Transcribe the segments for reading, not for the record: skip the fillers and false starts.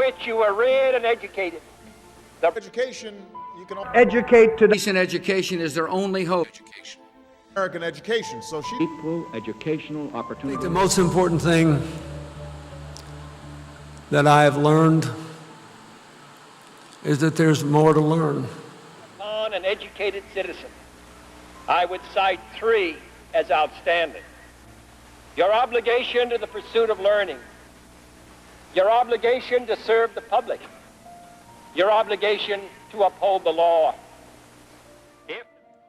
which you were reared and educated. Education, you can educate to Decent education is their only hope. American education, so she Equal educational I opportunity. think the most important thing that I have learned is that there's more to learn. Upon an educated citizen, I would cite three as outstanding. Your obligation to the pursuit of learning, your obligation to serve the public, your obligation to uphold the law.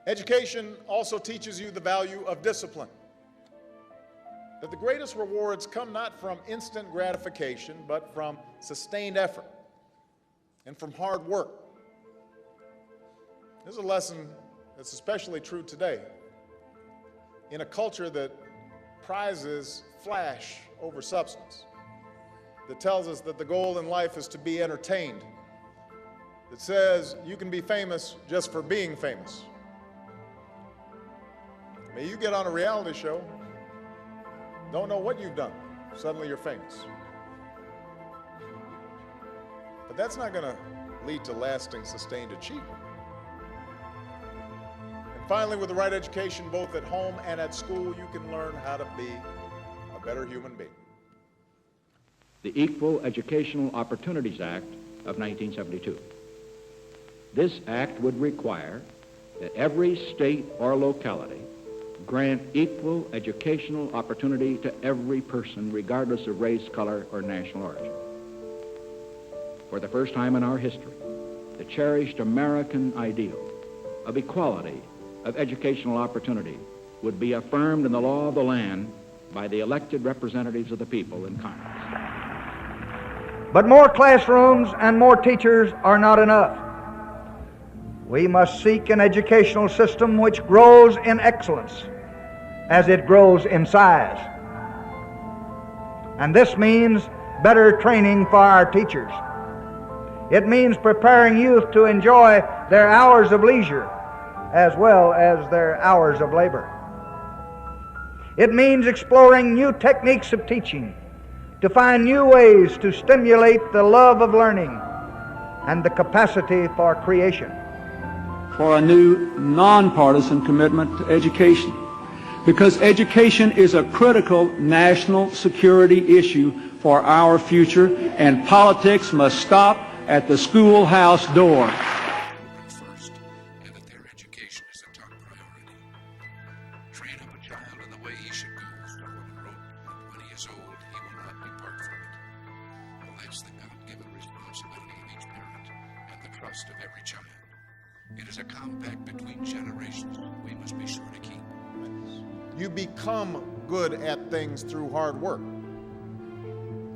Education also teaches you the value of discipline. That the greatest rewards come not from instant gratification, but from sustained effort and from hard work. This is a lesson that's especially true today in a culture that prizes flash over substance, that tells us that the goal in life is to be entertained, that says you can be famous just for being famous. May you get on a reality show, don't know what you've done, suddenly you're famous. But that's not going to lead to lasting, sustained achievement. And finally, with the right education, both at home and at school, you can learn how to be a better human being. The Equal Educational Opportunities Act of 1972. This act would require that every state or locality grant equal educational opportunity to every person, regardless of race, color, or national origin. For the first time in our history, the cherished American ideal of equality of educational opportunity would be affirmed in the law of the land by the elected representatives of the people in Congress. But more classrooms and more teachers are not enough. We must seek an educational system which grows in excellence as it grows in size. And this means better training for our teachers. It means preparing youth to enjoy their hours of leisure as well as their hours of labor. It means exploring new techniques of teaching to find new ways to stimulate the love of learning and the capacity for creation. For a new nonpartisan commitment to education, because education is a critical national security issue for our future, and politics must stop at the schoolhouse door. First, and that their education is a top priority. Train up a child in the way he should go, Darwin wrote. When he is old, he will not depart from it. Well, that's the God-given responsibility of each parent and the trust of every child. It is a compact between generations we must be sure to keep. You become good at things through hard work.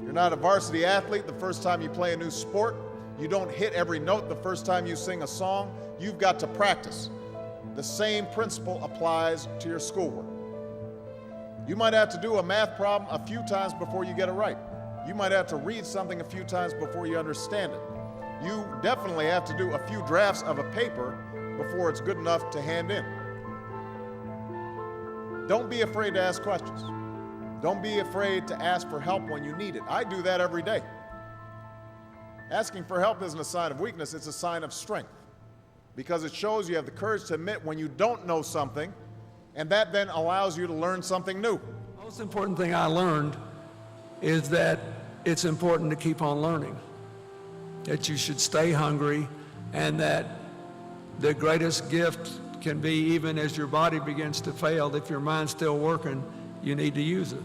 You're not a varsity athlete the first time you play a new sport. You don't hit every note the first time you sing a song. You've got to practice. The same principle applies to your schoolwork. You might have to do a math problem a few times before you get it right. You might have to read something a few times before you understand it. You definitely have to do a few drafts of a paper before it's good enough to hand in. Don't be afraid to ask questions. Don't be afraid to ask for help when you need it. I do that every day. Asking for help isn't a sign of weakness, it's a sign of strength, because it shows you have the courage to admit when you don't know something, and that then allows you to learn something new. The most important thing I learned is that it's important to keep on learning, that you should stay hungry, and that the greatest gift can be, even as your body begins to fail, if your mind's still working, you need to use it.